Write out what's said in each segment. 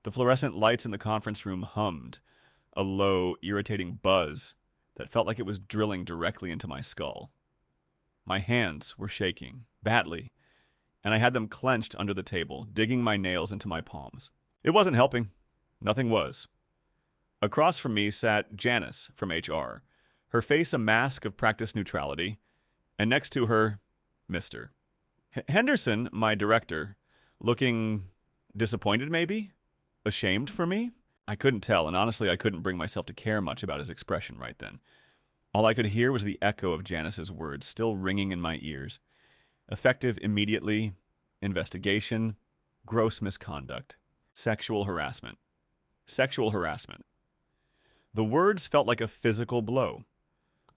The fluorescent lights in the conference room hummed, a low, irritating buzz that felt like it was drilling directly into my skull. My hands were shaking, badly, and I had them clenched under the table, digging my nails into my palms. It wasn't helping. Nothing was. Across from me sat Janice from HR, her face a mask of practiced neutrality, and next to her, Mr. Henderson, my director, looking disappointed maybe? Ashamed for me? I couldn't tell, and honestly I couldn't bring myself to care much about his expression right then. All I could hear was the echo of Janice's words, still ringing in my ears. Effective immediately, investigation, gross misconduct, sexual harassment. Sexual harassment. The words felt like a physical blow,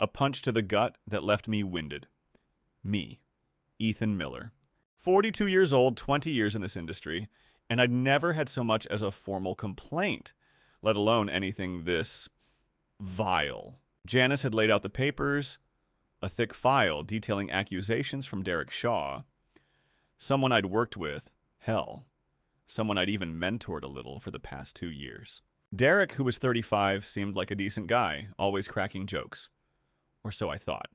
a punch to the gut that left me winded. Me, Ethan Miller. 42 years old, 20 years in this industry, and I'd never had so much as a formal complaint, let alone anything this vile. Janice had laid out the papers, a thick file detailing accusations from Derek Shaw, someone I'd worked with, hell, someone I'd even mentored a little for the past 2 years. Derek, who was 35, seemed like a decent guy, always cracking jokes. Or so I thought.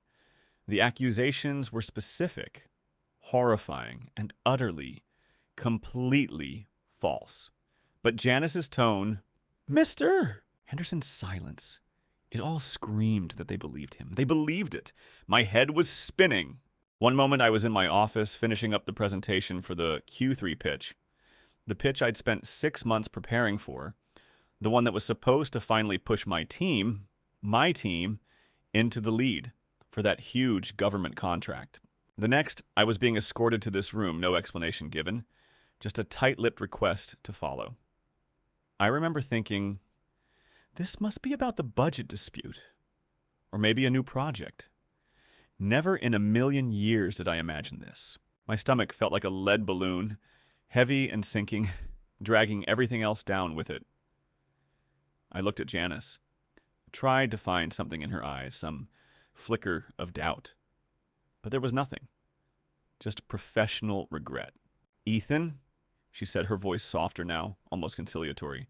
The accusations were specific, horrifying, and utterly, completely false. But Janice's tone, Mr. Henderson's silence, it all screamed that they believed him. They believed it. My head was spinning. One moment I was in my office finishing up the presentation for the Q3 pitch. The pitch I'd spent 6 months preparing for. The one that was supposed to finally push my team, into the lead for that huge government contract. The next, I was being escorted to this room, no explanation given, just a tight-lipped request to follow. I remember thinking, this must be about the budget dispute, or maybe a new project. Never in a million years did I imagine this. My stomach felt like a lead balloon, heavy and sinking, dragging everything else down with it. I looked at Janice, tried to find something in her eyes, some flicker of doubt. But there was nothing. Just professional regret. Ethan, she said, her voice softer now, almost conciliatory,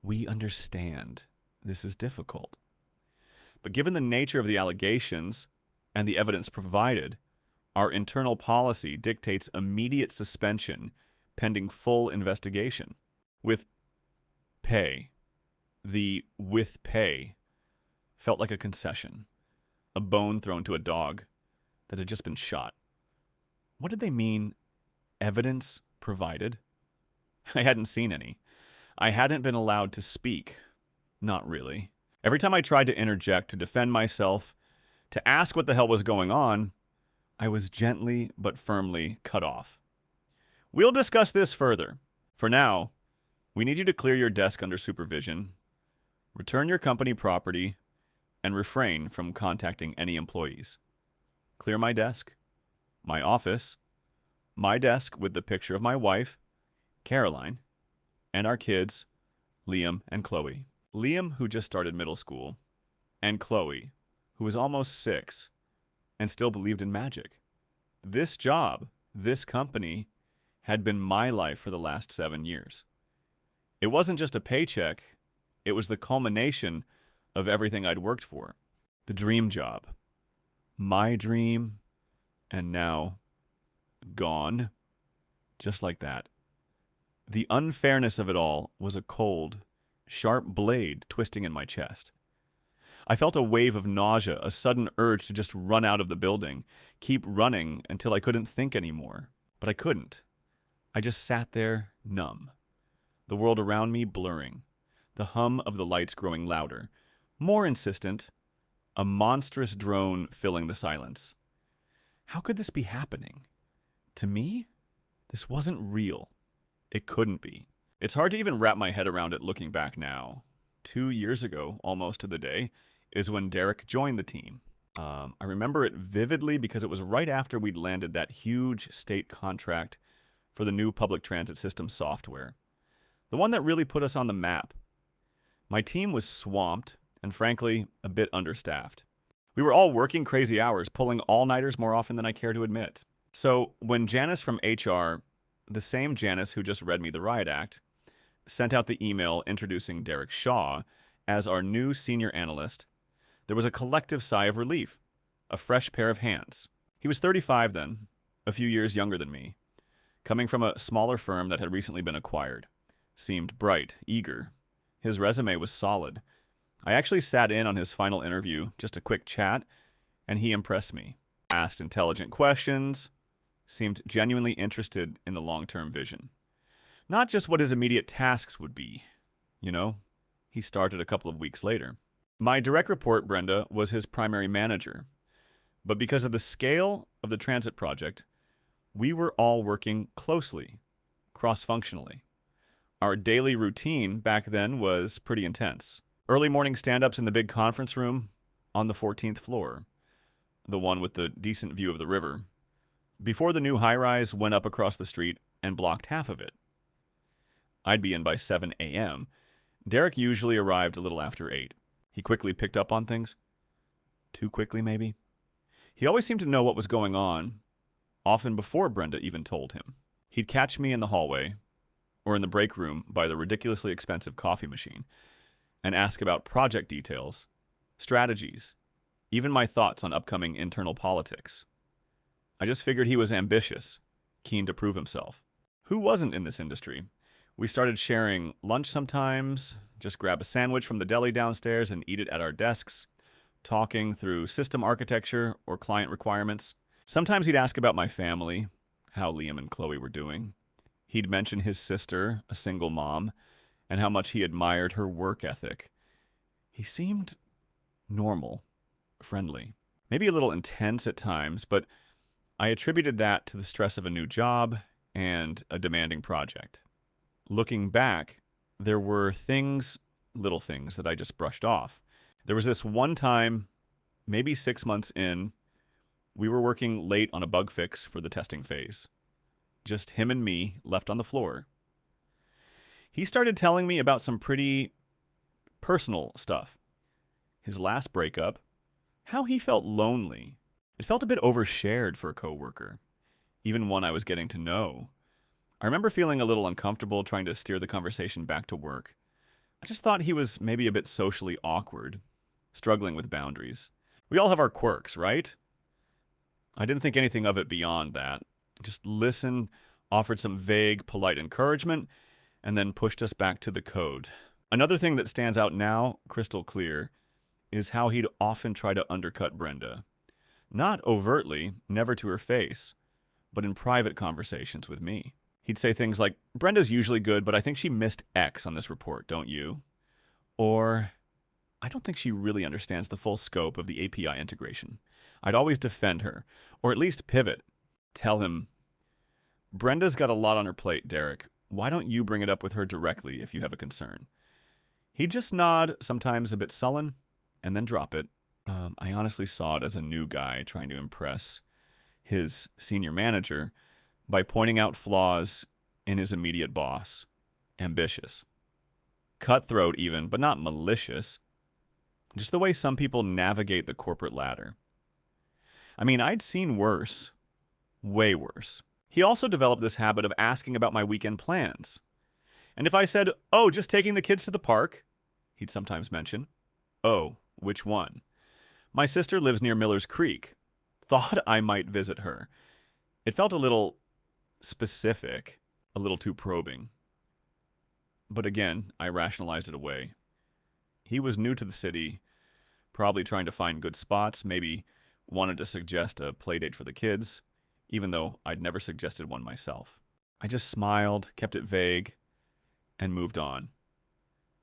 we understand this is difficult. But given the nature of the allegations and the evidence provided, our internal policy dictates immediate suspension pending full investigation. With pay. The with pay felt like a concession, a bone thrown to a dog that had just been shot. What did they mean, evidence provided? I hadn't seen any. I hadn't been allowed to speak. Not really. Every time I tried to interject, to defend myself, to ask what the hell was going on, I was gently but firmly cut off. We'll discuss this further. For now, we need you to clear your desk under supervision, return your company property, and refrain from contacting any employees. Clear my desk, my office, my desk with the picture of my wife, Caroline, and our kids, Liam and Chloe. Liam, who just started middle school, and Chloe, who was almost 6 and still believed in magic. This job, this company, had been my life for the last 7 years. It wasn't just a paycheck. It was the culmination of everything I'd worked for. The dream job. My dream, and now gone. Just like that. The unfairness of it all was a cold, sharp blade twisting in my chest. I felt a wave of nausea, a sudden urge to just run out of the building, keep running until I couldn't think anymore. But I couldn't. I just sat there, numb. The world around me blurring. The hum of the lights growing louder, more insistent, a monstrous drone filling the silence. How could this be happening? To me? This wasn't real. It couldn't be. It's hard to even wrap my head around it looking back now. 2 years ago, almost to the day, is when Derek joined the team. I remember it vividly because it was right after we'd landed that huge state contract for the new public transit system software. The one that really put us on the map. My team was swamped and, frankly, a bit understaffed. We were all working crazy hours, pulling all-nighters more often than I care to admit. So when Janice from HR, the same Janice who just read me the riot act, sent out the email introducing Derek Shaw as our new senior analyst, there was a collective sigh of relief, a fresh pair of hands. He was 35 then, a few years younger than me, coming from a smaller firm that had recently been acquired. Seemed bright, eager. His resume was solid. I actually sat in on his final interview, just a quick chat, and he impressed me. Asked intelligent questions, seemed genuinely interested in the long-term vision. Not just what his immediate tasks would be. You know, he started a couple of weeks later. My direct report, Brenda, was his primary manager. But because of the scale of the transit project, we were all working closely, cross-functionally. Our daily routine back then was pretty intense. Early morning stand-ups in the big conference room on the 14th floor, the one with the decent view of the river, before the new high-rise went up across the street and blocked half of it. I'd be in by 7 a.m. Derek usually arrived a little after 8. He quickly picked up on things. Too quickly, maybe? He always seemed to know what was going on, often before Brenda even told him. He'd catch me in the hallway, or in the break room by the ridiculously expensive coffee machine, and ask about project details, strategies, even my thoughts on upcoming internal politics. I just figured he was ambitious, keen to prove himself. Who wasn't in this industry? We started sharing lunch sometimes, just grab a sandwich from the deli downstairs and eat it at our desks, talking through system architecture or client requirements. Sometimes he'd ask about my family, how Liam and Chloe were doing. He'd mention his sister, a single mom, and how much he admired her work ethic. He seemed normal, friendly, maybe a little intense at times, but I attributed that to the stress of a new job and a demanding project. Looking back, there were things, little things, that I just brushed off. There was this one time, maybe 6 months in, we were working late on a bug fix for the testing phase. Just him and me left on the floor. He started telling me about some pretty personal stuff. His last breakup, how he felt lonely. It felt a bit overshared for a coworker, even one I was getting to know. I remember feeling a little uncomfortable trying to steer the conversation back to work. I just thought he was maybe a bit socially awkward, struggling with boundaries. We all have our quirks, right? I didn't think anything of it beyond that. Just listened, offered some vague, polite encouragement, and then pushed us back to the code. Another thing that stands out now, crystal clear, is how he'd often try to undercut Brenda. Not overtly, never to her face, but in private conversations with me. He'd say things like, "Brenda's usually good, but I think she missed X on this report, don't you?" Or, "I don't think she really understands the full scope of the API integration." I'd always defend her, or at least pivot. Tell him, "Brenda's got a lot on her plate, Derek. Why don't you bring it up with her directly if you have a concern?" He'd just nod, sometimes a bit sullen, and then drop it. I honestly saw it as a new guy trying to impress his senior manager by pointing out flaws in his immediate boss. Ambitious. Cutthroat even, but not malicious. Just the way some people navigate the corporate ladder. I mean, I'd seen worse. Way worse. He also developed this habit of asking about my weekend plans. And if I said, "Oh, just taking the kids to the park," he'd sometimes mention, "Oh, which one?" My sister lives near Miller's Creek. Thought I might visit her. It felt a little specific, a little too probing. But again, I rationalized it away. He was new to the city, probably trying to find good spots, maybe wanted to suggest a play date for the kids, even though I'd never suggested one myself. I just smiled, kept it vague, and moved on.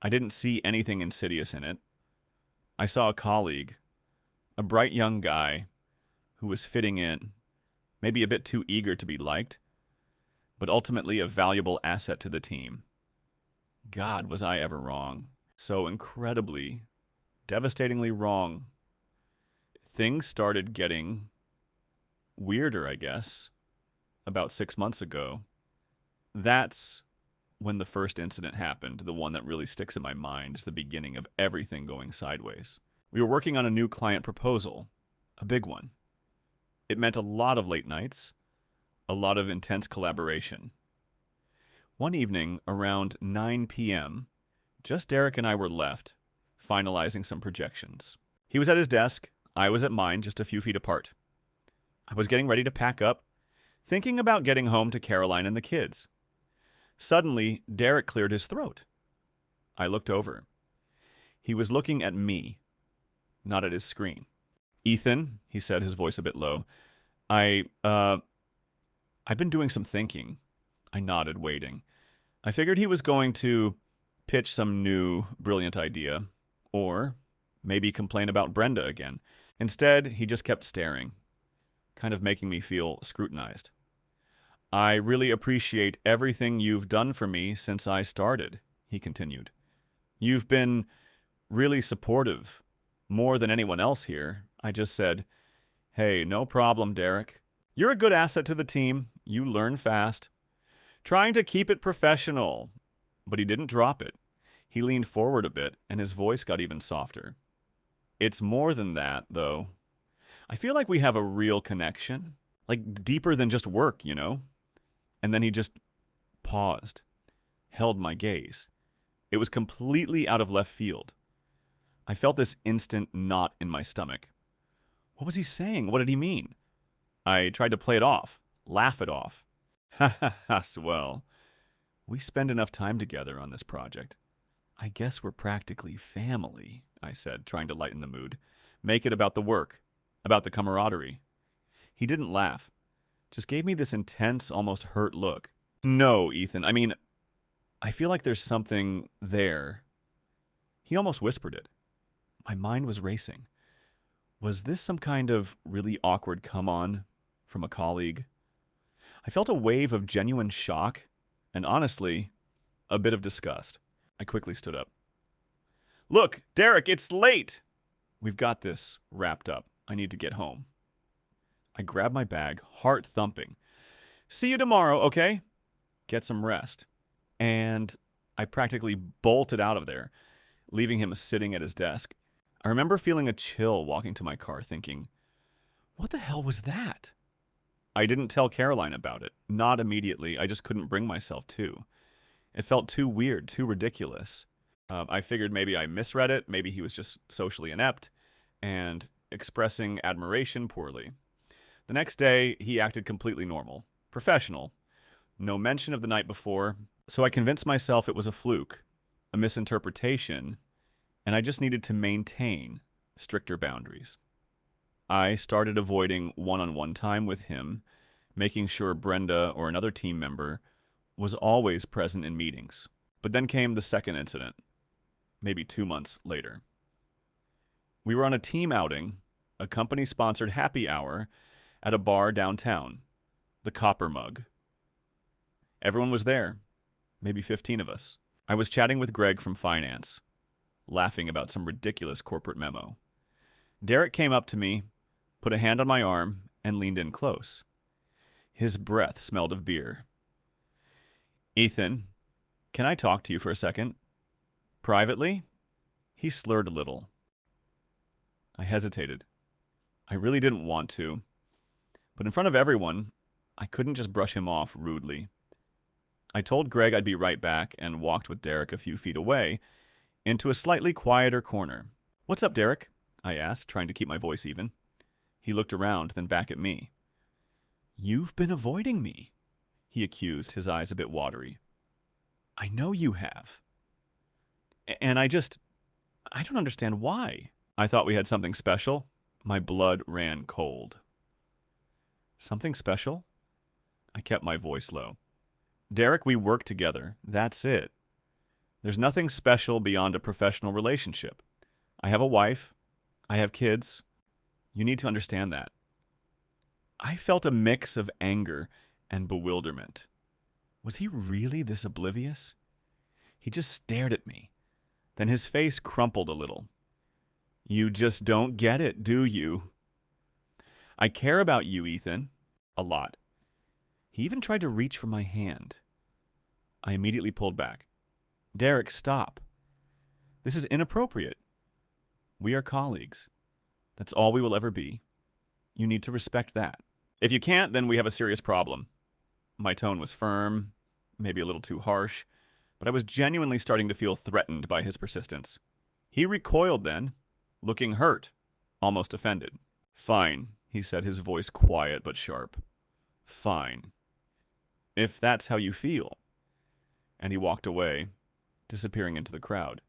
I didn't see anything insidious in it. I saw a colleague, a bright young guy who was fitting in, maybe a bit too eager to be liked, but ultimately a valuable asset to the team. God, was I ever wrong. So incredibly, devastatingly wrong. Things started getting weirder, I guess, about 6 months ago. That's when the first incident happened, the one that really sticks in my mind is the beginning of everything going sideways. We were working on a new client proposal, a big one. It meant a lot of late nights, a lot of intense collaboration. One evening, around 9 p.m., just Derek and I were left, finalizing some projections. He was at his desk, I was at mine, just a few feet apart. I was getting ready to pack up, thinking about getting home to Caroline and the kids. Suddenly, Derek cleared his throat. I looked over. He was looking at me, not at his screen. "Ethan," he said, his voice a bit low, I've been doing some thinking." I nodded, waiting. I figured he was going to pitch some new, brilliant idea, or maybe complain about Brenda again. Instead, he just kept staring, kind of making me feel scrutinized. "I really appreciate everything you've done for me since I started," he continued. "You've been really supportive, more than anyone else here." I just said, "Hey, no problem, Derek. You're a good asset to the team. You learn fast." Trying to keep it professional, but he didn't drop it. He leaned forward a bit, and his voice got even softer. "It's more than that, though. I feel like we have a real connection, like deeper than just work, you know?" And then he just paused, held my gaze. It was completely out of left field. I felt this instant knot in my stomach. What was he saying? What did he mean? I tried to play it off, laugh it off. "Ha ha ha, swell. We spend enough time together on this project. I guess we're practically family," I said, trying to lighten the mood. Make it about the work, about the camaraderie. He didn't laugh, just gave me this intense, almost hurt look. "No, Ethan, I feel like there's something there." He almost whispered it. My mind was racing. Was this some kind of really awkward come-on from a colleague? I felt a wave of genuine shock and, honestly, a bit of disgust. I quickly stood up. "Look, Derek, it's late!" "We've got this wrapped up. I need to get home." I grabbed my bag, heart thumping. "See you tomorrow, okay? Get some rest." And I practically bolted out of there, leaving him sitting at his desk. I remember feeling a chill walking to my car, thinking, what the hell was that? I didn't tell Caroline about it. Not immediately. I just couldn't bring myself to. It felt too weird, too ridiculous. I figured maybe I misread it. Maybe he was just socially inept and expressing admiration poorly. The next day, he acted completely normal, professional. No mention of the night before. So I convinced myself it was a fluke, a misinterpretation, and I just needed to maintain stricter boundaries. I started avoiding one-on-one time with him, making sure Brenda or another team member was always present in meetings. But then came the second incident, maybe 2 months later. We were on a team outing, a company-sponsored happy hour at a bar downtown, the Copper Mug. Everyone was there, maybe 15 of us. I was chatting with Greg from finance, laughing about some ridiculous corporate memo. Derek came up to me, put a hand on my arm, and leaned in close. His breath smelled of beer. "Ethan, can I talk to you for a second? Privately?" He slurred a little. I hesitated. I really didn't want to. But in front of everyone, I couldn't just brush him off rudely. I told Greg I'd be right back and walked with Derek a few feet away into a slightly quieter corner. "What's up, Derek?" I asked, trying to keep my voice even. He looked around, then back at me. "You've been avoiding me," he accused, his eyes a bit watery. "I know you have. And I don't understand why." I thought we had something special. My blood ran cold. "Something special?" I kept my voice low. "Derek, we work together. That's it. There's nothing special beyond a professional relationship. I have a wife. I have kids. You need to understand that." I felt a mix of anger and bewilderment. Was he really this oblivious? He just stared at me. Then his face crumpled a little. "You just don't get it, do you?" "I care about you, Ethan. A lot." He even tried to reach for my hand. I immediately pulled back. "Derek, stop. This is inappropriate. We are colleagues. That's all we will ever be. You need to respect that. If you can't, then we have a serious problem." My tone was firm, maybe a little too harsh, but I was genuinely starting to feel threatened by his persistence. He recoiled then, looking hurt, almost offended. "Fine," he said, his voice quiet but sharp. "Fine. If that's how you feel." And he walked away, disappearing into the crowd.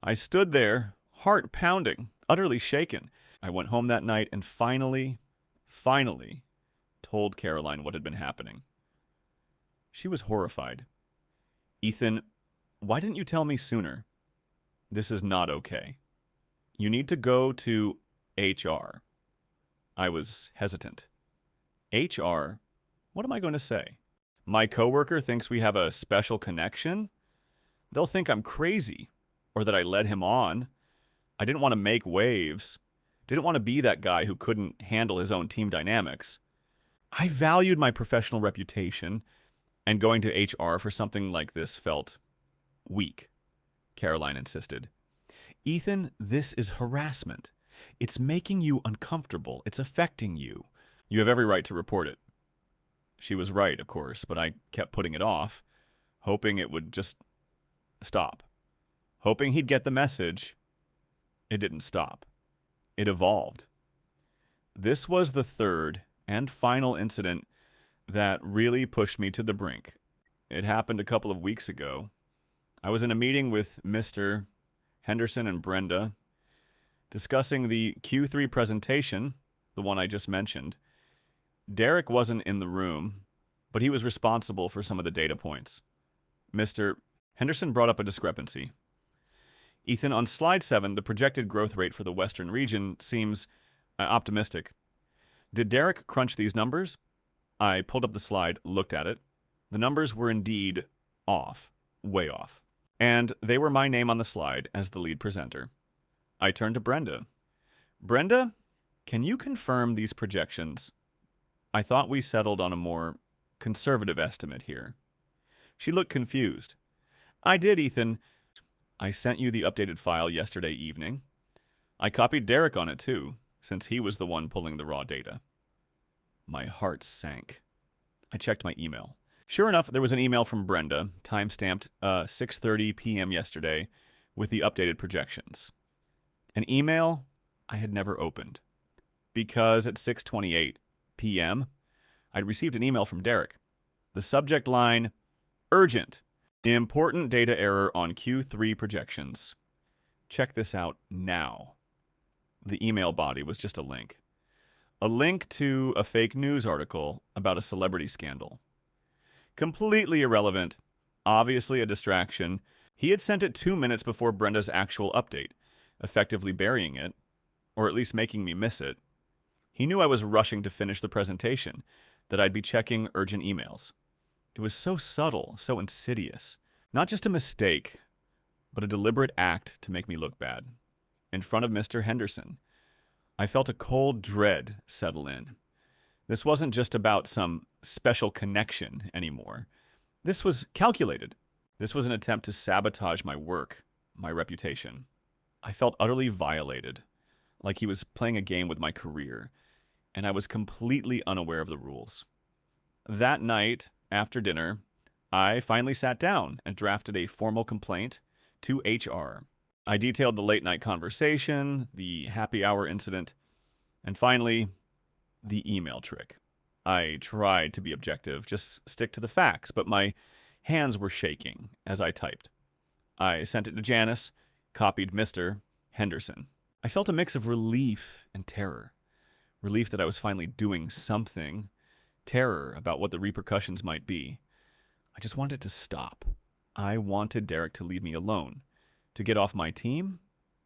I stood there, heart pounding, utterly shaken. I went home that night and finally told Caroline what had been happening. She was horrified. "Ethan, why didn't you tell me sooner? This is not okay. You need to go to HR." I was hesitant. HR? What am I going to say? My coworker thinks we have a special connection? They'll think I'm crazy, or that I led him on. I didn't want to make waves. Didn't want to be that guy who couldn't handle his own team dynamics. I valued my professional reputation, and going to HR for something like this felt weak, Caroline insisted. "Ethan, this is harassment. It's making you uncomfortable. It's affecting you. You have every right to report it." She was right, of course, but I kept putting it off, hoping it would just stop. Hoping he'd get the message. It didn't stop. It evolved. This was the third and final incident that really pushed me to the brink. It happened a couple of weeks ago. I was in a meeting with Mr. Henderson and Brenda, discussing the Q3 presentation, the one I just mentioned. Derek wasn't in the room, but he was responsible for some of the data points. Mr. Henderson brought up a discrepancy. "Ethan, on slide 7, the projected growth rate for the Western region seems optimistic. Did Derek crunch these numbers?" I pulled up the slide, looked at it. The numbers were indeed off, way off. And they were my name on the slide as the lead presenter. I turned to Brenda. "Brenda, can you confirm these projections? I thought we settled on a more conservative estimate here." She looked confused. "I did, Ethan. I sent you the updated file yesterday evening. I copied Derek on it too, since he was the one pulling the raw data." My heart sank. I checked my email. Sure enough, there was an email from Brenda, time-stamped 6:30 p.m. yesterday, with the updated projections. An email I had never opened, because at 6:28 p.m., I'd received an email from Derek. The subject line, "Urgent. Important data error on Q3 projections. Check this out now." The email body was just a link. A link to a fake news article about a celebrity scandal. Completely irrelevant. Obviously a distraction. He had sent it 2 minutes before Brenda's actual update, effectively burying it, or at least making me miss it. He knew I was rushing to finish the presentation, that I'd be checking urgent emails. It was so subtle, so insidious. Not just a mistake, but a deliberate act to make me look bad. In front of Mr. Henderson, I felt a cold dread settle in. This wasn't just about some special connection anymore. This was calculated. This was an attempt to sabotage my work, my reputation. I felt utterly violated, like he was playing a game with my career, and I was completely unaware of the rules. That night, after dinner, I finally sat down and drafted a formal complaint to HR. I detailed the late-night conversation, the happy hour incident, and finally, the email trick. I tried to be objective, just stick to the facts, but my hands were shaking as I typed. I sent it to Janice, copied Mr. Henderson. I felt a mix of relief and terror. Relief that I was finally doing something. Terror about what the repercussions might be. I just wanted it to stop. I wanted Derek to leave me alone, to get off my team,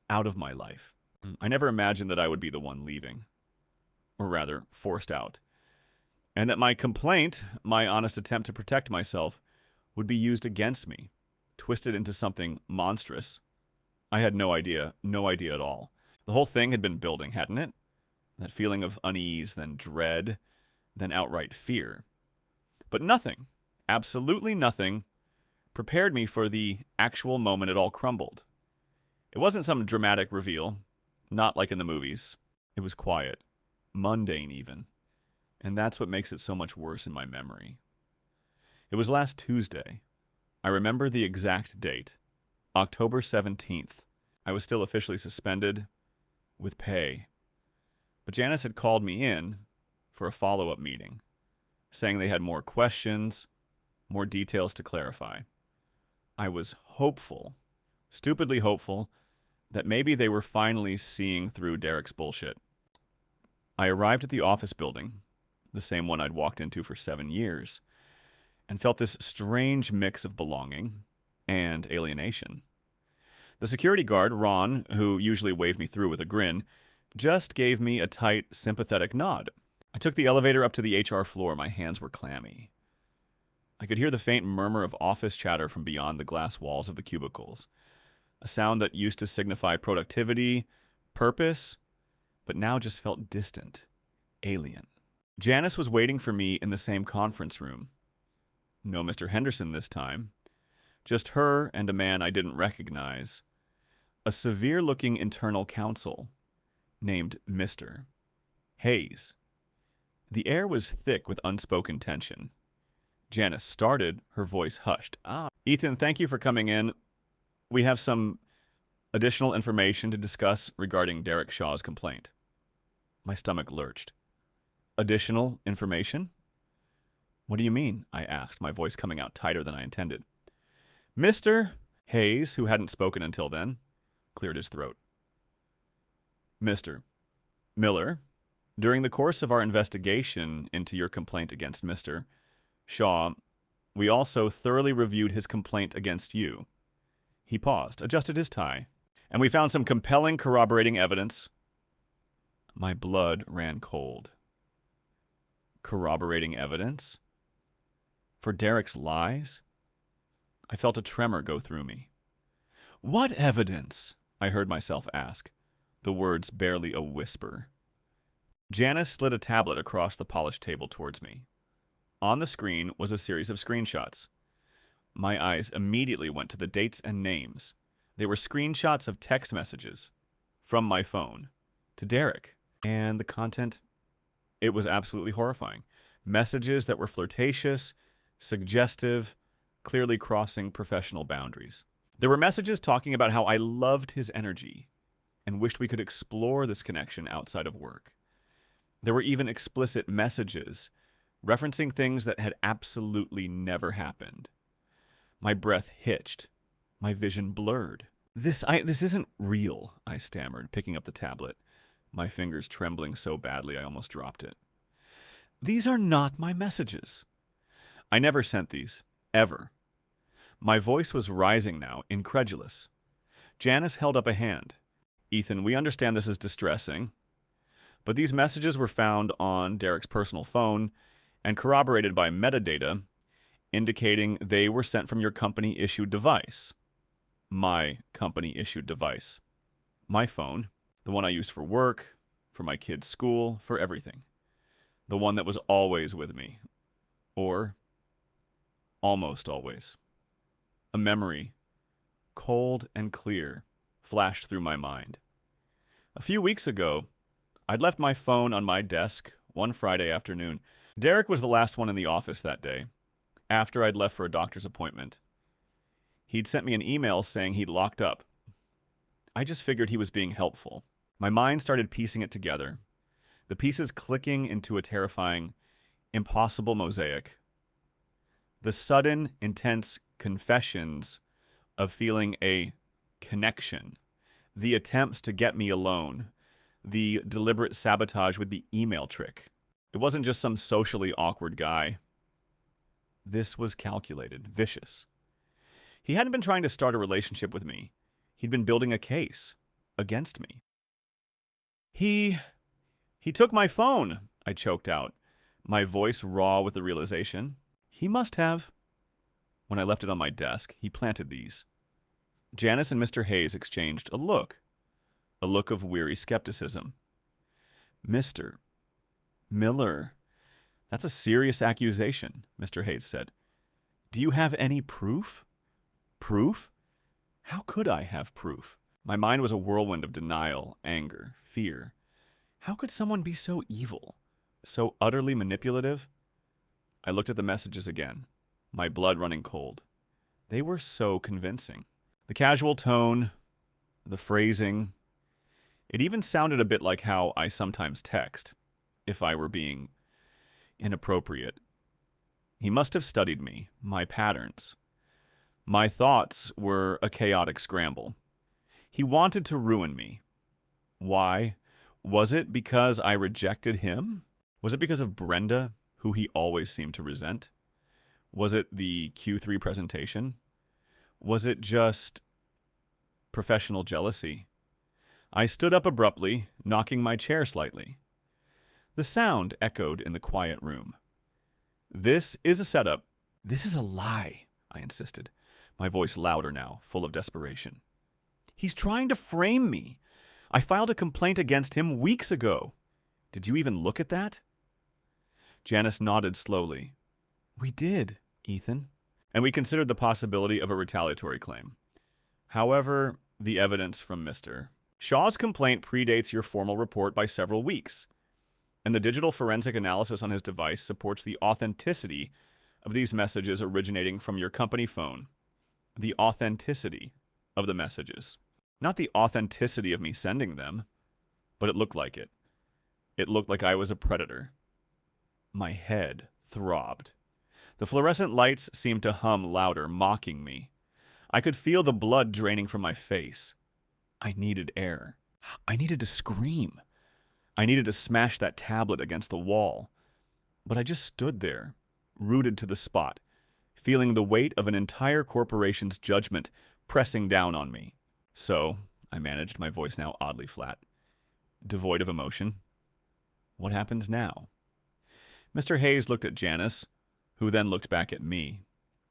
out of my life. I never imagined that I would be the one leaving, or rather, forced out, and that my complaint, my honest attempt to protect myself, would be used against me, twisted into something monstrous. I had no idea at all. The whole thing had been building, hadn't it? That feeling of unease, then dread, then outright fear. But nothing, absolutely nothing, prepared me for the actual moment it all crumbled. It wasn't some dramatic reveal, not like in the movies. It was quiet, mundane even, and that's what makes it so much worse in my memory. It was last Tuesday. I remember the exact date. October 17th. I was still officially suspended with pay. But Janice had called me in for a follow-up meeting, saying they had more questions, more details to clarify. I was hopeful, stupidly hopeful, that maybe they were finally seeing through Derek's bullshit. I arrived at the office building, the same one I'd walked into for 7 years, and felt this strange mix of belonging and alienation. The security guard, Ron, who usually waved me through with a grin, just gave me a tight, sympathetic nod. I took the elevator up to the HR floor. My hands were clammy. I could hear the faint murmur of office chatter from beyond the glass walls of the cubicles, a sound that used to signify productivity, purpose, but now just felt distant, alien. Janice was waiting for me in the same conference room. No Mr. Henderson this time. Just her and a man I didn't recognize. A severe-looking internal counsel named Mr. Hayes. The air was thick with unspoken tension. Janice started, her voice hushed. Ethan, thank you for coming in. We have some additional information to discuss regarding Derek Shaw's complaint. My stomach lurched. Additional information? What do you mean? I asked, my voice coming out tighter than I intended. Mr. Hayes, who hadn't spoken until then, cleared his throat. Mr. Miller, during the course of our investigation into your complaint against Mr. Shaw, we also thoroughly reviewed his complaint against you. He paused, adjusted his tie, and we found some compelling corroborating evidence. My blood ran cold. Corroborating evidence? For Derek's lies? I felt a tremor go through me. What evidence? I heard myself ask, the words barely a whisper. Janice slid a tablet across the polished table towards me. On the screen was a series of screenshots. My eyes immediately went to the dates and names. They were screenshots of text messages from my phone to Derek. And the content, it was absolutely horrifying. Messages that were flirtatious, suggestive, clearly crossing professional boundaries. There were messages talking about how I loved his energy and wished we could explore this connection outside of work. There were even explicit messages referencing things that had absolutely never happened. My breath hitched. My vision blurred. This isn't real, I stammered, picking up the tablet, my fingers trembling so badly I almost dropped it. These are not my messages. I never sent these, ever. My voice was rising now, incredulous. Janice held up a hand. Ethan, we understand this is distressing, but these messages were found on Derek's personal phone and corroborated by metadata indicating they were sent from your company-issued device. My company-issued device. My phone, the one I used for work, for my kids' school, for everything. The one that was always with me. Or almost always. A memory, cold and clear, flashed through my mind. A few weeks ago, I'd left my phone on my desk one Friday afternoon. Derek was the last one in the office that day, after I'd left for a doctor's appointment. He'd sent me an email saying he'd locked up. I just figured he was being helpful. My mind started piecing it together, the pieces clicking into a terrifying, impossible mosaic. The sudden, intense confessions of feeling a connection, the attempts to get me alone, the deliberate sabotage with the email trick. It wasn't just some socially awkward guy. This was calculated, vicious. He hadn't been trying to start a relationship with me. He'd been building a case against me. He took my phone, I choked out, my voice raw with the realization. He must have. When I left it on my desk, he planted these. Janice and Mr. Hayes exchanged a look of weary skepticism. Mr. Miller, that's a serious accusation, Mr. Hayes said. Do you have any proof? Proof? How could I have proof? My mind was a whirlwind of denial, anger, fear. How could someone be so evil, so utterly manipulative? I looked at the messages again. my blood running cold. They were so convincing. The casual tone, the phrasing, it even sounded a bit like how I sometimes text, if I were being inappropriate. He must have studied me, my patterns. My thoughts were a chaotic scramble. He wanted to ruin me. Why? Was it because I rejected him? Was it because of Brenda, who he always seemed to resent? Was it the Q3 presentation? Was it just professional jealousy? I stood up abruptly, knocking my chair slightly. The sound echoed in the quiet room. This is a setup. This is a lie, I insisted, my voice louder now, full of desperation. He's trying to frame me. I filed a complaint against him weeks ago. Did you even look at that? Janice nodded slowly. We did, Ethan. And we considered the possibility of a retaliatory claim. However, the evidence from Mr. Shaw's complaint predates your formal report by several weeks, and the digital forensic analysis on his device supports the authenticity of these messages originating from your company phone. The authenticity of the messages. Not the authenticity of me sending them, but it looked like it. It looked like I was a predator. My head throbbed. The fluorescent lights seemed to hum louder, mocking me. I could feel the blood draining from my face. I needed air. I needed to scream. I needed to smash that tablet against the wall. But I just stood there, rooted to the spot, feeling the weight of an entire corporation's judgment pressing down on me. So, I managed, my voice now oddly flat, devoid of emotion. What happens now? Mr. Hayes looked at Janice, who then looked back at me,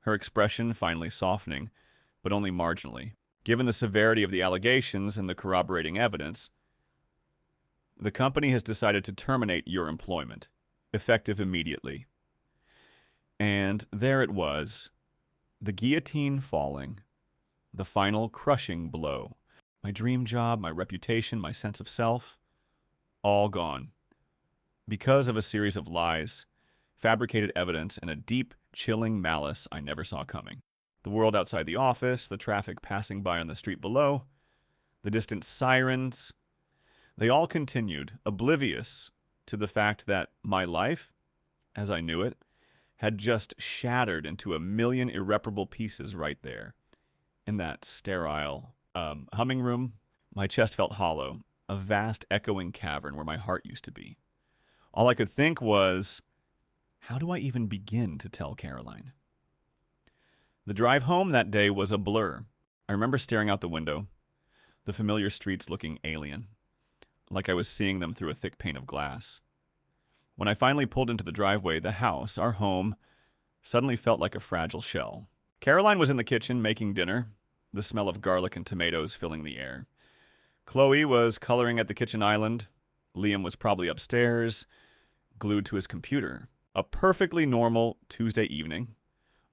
her expression finally softening, but only marginally. Given the severity of the allegations and the corroborating evidence, the company has decided to terminate your employment, effective immediately. And there it was, the guillotine falling, the final crushing blow. My dream job, my reputation, my sense of self, all gone. Because of a series of lies, fabricated evidence, and a deep, chilling malice I never saw coming. The world outside the office, the traffic passing by on the street below, the distant sirens, they all continued, oblivious to the fact that my life, as I knew it, had just shattered into a million irreparable pieces right there. In that sterile humming room, my chest felt hollow, a vast echoing cavern where my heart used to be. All I could think was, how do I even begin to tell Caroline? The drive home that day was a blur. I remember staring out the window, the familiar streets looking alien, like I was seeing them through a thick pane of glass. When I finally pulled into the driveway, the house, our home, suddenly felt like a fragile shell. Caroline was in the kitchen making dinner, the smell of garlic and tomatoes filling the air. Chloe was coloring at the kitchen island. Liam was probably upstairs, glued to his computer. A perfectly normal Tuesday evening,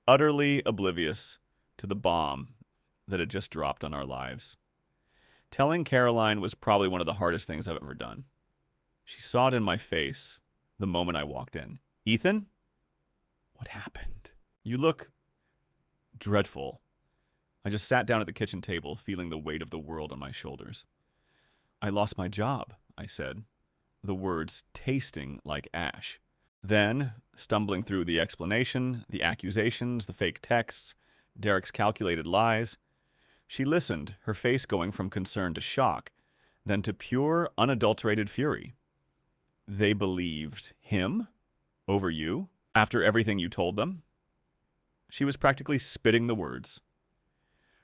utterly oblivious to the bomb that had just dropped on our lives. Telling Caroline was probably one of the hardest things I've ever done. She saw it in my face the moment I walked in. Ethan? What happened? You look dreadful. I just sat down at the kitchen table, feeling the weight of the world on my shoulders. I lost my job, I said, the words tasting like ash. Then, stumbling through the explanation, the accusations, the fake texts, Derek's calculated lies, she listened, her face going from concern to shock, then to pure, unadulterated fury. They believed him over you after everything you told them? She was practically spitting the words.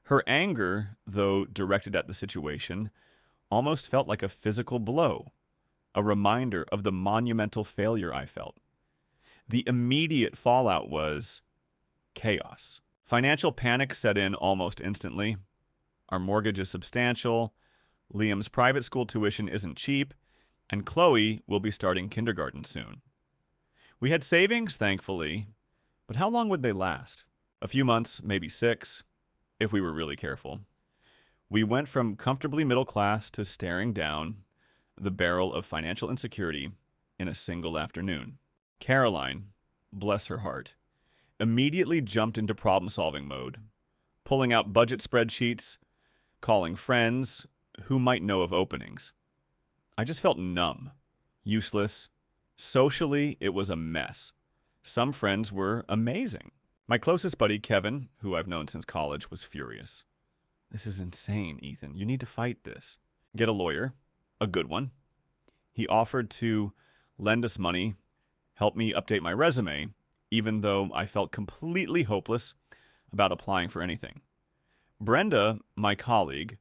Her anger, though directed at the situation, almost felt like a physical blow, a reminder of the monumental failure I felt. The immediate fallout was chaos. Financial panic set in almost instantly. Our mortgage is substantial, Liam's private school tuition isn't cheap, and Chloe will be starting kindergarten soon. We had savings, thankfully, but how long would they last? A few months, maybe 6, if we were really careful. We went from comfortably middle class to staring down the barrel of financial insecurity in a single afternoon. Caroline, bless her heart, immediately jumped into problem-solving mode, pulling out budget spreadsheets, calling friends who might know of openings. I just felt numb, useless. Socially, it was a mess. Some friends were amazing. My closest buddy, Kevin, who I've known since college, was furious. "This is insane, Ethan. You need to fight this. Get a lawyer, a good one." He offered to lend us money, help me update my resume, even though I felt completely hopeless about applying for anything. Brenda, my colleague,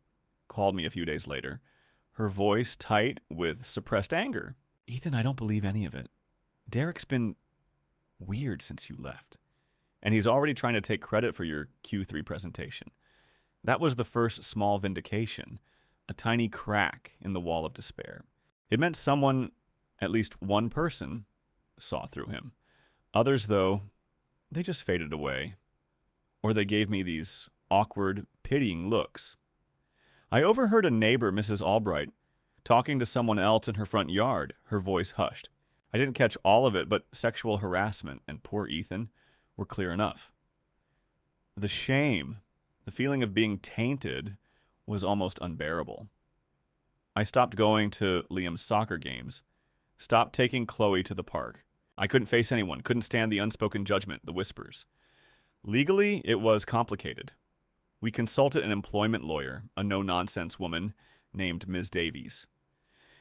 called me a few days later, her voice tight with suppressed anger. "Ethan, I don't believe any of it. Derek's been weird since you left. And he's already trying to take credit for your Q3 presentation." That was the first small vindication, a tiny crack in the wall of despair. It meant someone, at least one person, saw through him. Others, though, they just faded away. Or they gave me these awkward, pitying looks. I overheard a neighbor, Mrs. Albright, talking to someone else in her front yard, her voice hushed. I didn't catch all of it, but sexual harassment and poor Ethan were clear enough. The shame, the feeling of being tainted, was almost unbearable. I stopped going to Liam's soccer games, stopped taking Chloe to the park. I couldn't face anyone, couldn't stand the unspoken judgment, the whispers. Legally, it was complicated. We consulted an employment lawyer, a no-nonsense woman named Ms. Davies.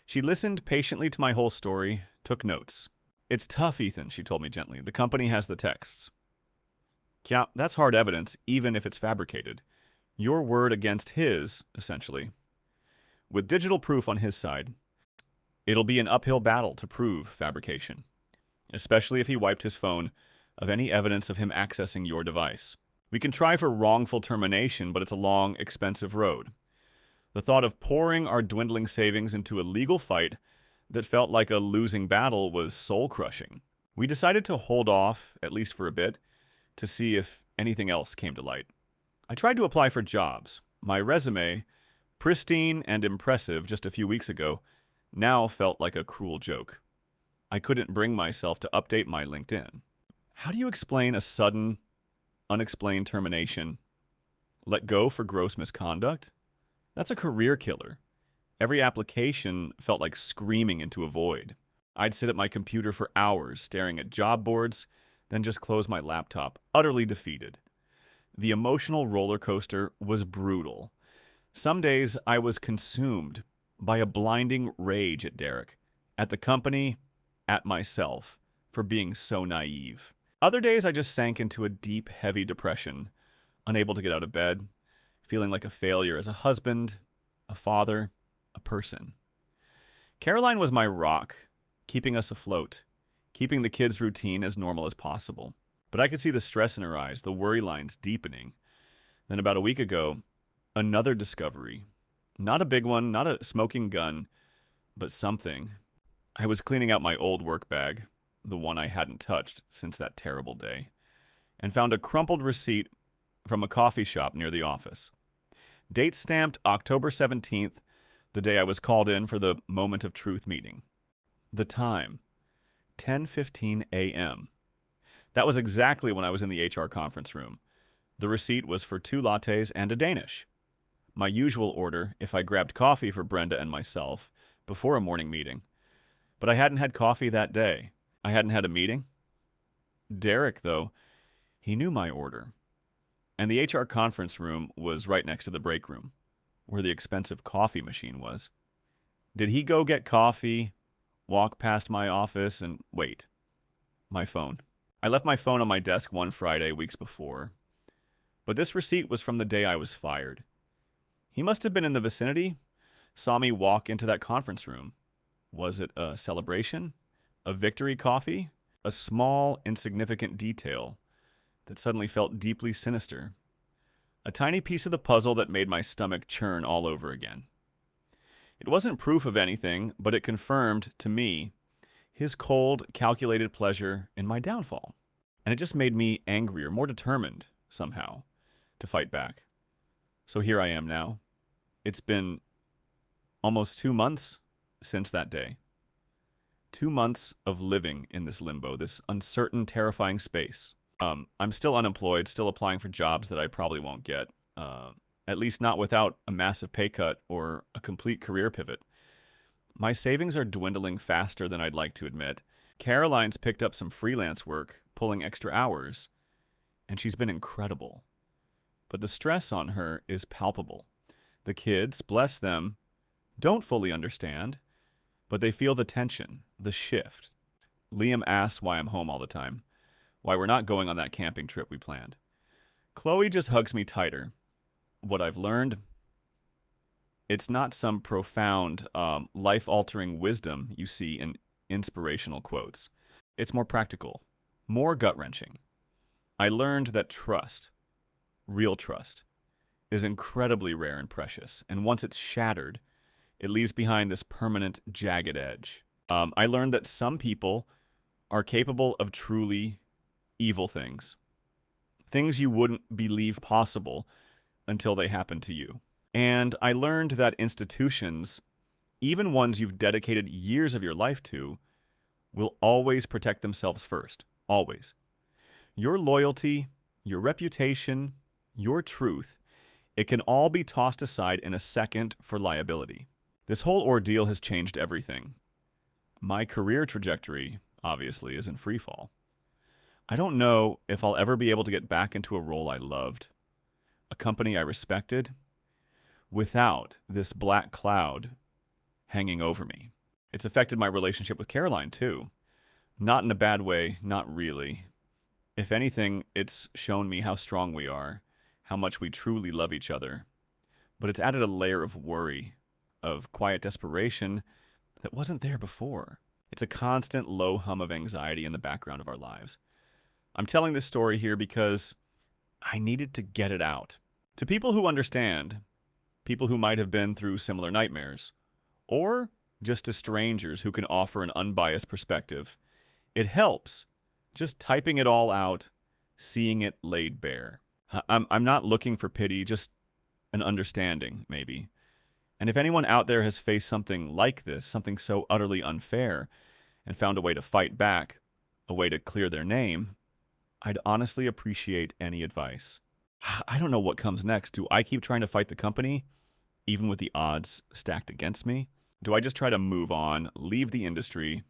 She listened patiently to my whole story, took notes. "It's tough, Ethan," she told me gently. "The company has the texts." Yeah, that's hard evidence, even if it's fabricated. Your word against his, essentially. With digital proof on his side, it'll be an uphill battle to prove fabrication, especially if he wiped his phone of any evidence of him accessing your device. We can try for wrongful termination, but it's a long, expensive road. The thought of pouring our dwindling savings into a legal fight that felt like a losing battle was soul-crushing. We decided to hold off, at least for a bit, to see if anything else came to light. I tried to apply for jobs. My resume, pristine and impressive just a few weeks ago, now felt like a cruel joke. I couldn't bring myself to update my LinkedIn. How do you explain a sudden, unexplained termination? Let go for gross misconduct? That's a career killer. Every application felt like screaming into a void. I'd sit at my computer for hours staring at job boards, then just close my laptop, utterly defeated. The emotional roller coaster was brutal. Some days I was consumed by a blinding rage at Derek, at the company, at myself, for being so naive. Other days I just sank into a deep, heavy depression, unable to get out of bed, feeling like a failure as a husband, a father, a person. Caroline was my rock, keeping us afloat, keeping the kids' routine as normal as possible. But I could see the stress in her eyes, the worry lines deepening. Then about a week ago, another discovery. Not a big one, not a smoking gun, but something. I was cleaning out my old work bag, the one I hadn't touched since that terrible day, and found a crumpled receipt from a coffee shop near the office. Date stamped October 17th, the day I was called in for the Moment of Truth meeting. The time, 10:15 a.m. That was exactly when I was in the HR conference room. The receipt was for 2 lattes and a Danish. My usual order if I grabbed coffee for Brenda and myself before a morning meeting. But I hadn't had coffee that day. I hadn't had a meeting. Derek, though, he knew my order. And the HR conference room was right next to the break room, where the expensive coffee machine was. Did he go get coffee, walk past my office, and wait? My phone. I left my phone on my desk one Friday weeks before. But this receipt was from the day I was fired. He must have been in the vicinity, saw me walk into that conference room. Was it a celebration? A victory coffee? A small, insignificant detail that suddenly felt deeply sinister. A tiny piece of the puzzle that made my stomach churn all over again. It wasn't proof of anything, but it confirmed, to me, his cold, calculated pleasure in my downfall. And it just made me angrier, more determined, somehow, to fight back. So here I am now. It's been almost 2 months since that day. 2 months of living in this limbo, this uncertain, terrifying space. I'm still unemployed, still applying for jobs that I probably won't get, at least not without a massive pay cut or a complete career pivot. My savings are dwindling faster than I'd like to admit. Caroline's picked up some freelance work, pulling extra hours, and she's been incredible. But the stress on her is palpable. The kids, bless them, don't fully understand, but they feel the tension, the shift. Liam asks why I'm home all the time, why we're not going on that camping trip we planned. Chloe just hugs me tighter. What I've learned, it's not some profound, life-altering wisdom you see in inspirational quotes. It's more practical, more gut-wrenching. I learned that trust, real trust, is incredibly rare and precious, and once it's shattered, it leaves behind this permanent, jagged edge. I learned that some people are capable of truly evil things. Things you wouldn't believe possible until they happen to you. And I learned that institutions, even ones you've dedicated years of your life to, will always protect themselves first. Always. Your loyalty, your reputation, your truth, it can all be tossed aside in a second for liability. This whole ordeal has changed everything. My career trajectory, obviously, is in free fall. I don't know if I'll ever be able to get back into a role I loved, a company I respected, without this black cloud hanging over me. It's affected my relationship with Caroline, too. Not in a bad way, not really. If anything, it's shown me how strong we are, how much we truly love each other. But it's added a layer of worry, of quiet desperation that wasn't there before. It's a constant low hum of anxiety in the background of our lives. I'm telling this story here because I needed to get it out. To people who understand, people who might have been through similar nightmares, or just to strangers who can offer an unbiased perspective, it helps just typing it all out, seeing it laid bare. I'm not looking for pity, just an understanding, maybe. And if anyone out there has faced something like this, something so utterly unfair, and found a way to fight back, a way to clear their name, I'd honestly appreciate any advice. I don't know what comes next. Do I keep trying to fight the company, even with the odds stacked against me? Do I just try to move on, leave the industry,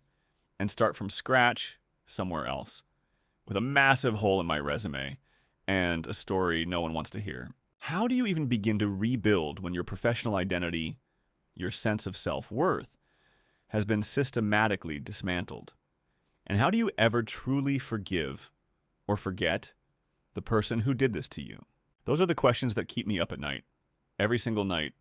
and start from scratch somewhere else, with a massive hole in my resume and a story no one wants to hear? How do you even begin to rebuild when your professional identity, your sense of self-worth, has been systematically dismantled? And how do you ever truly forgive or forget the person who did this to you? Those are the questions that keep me up at night, every single night,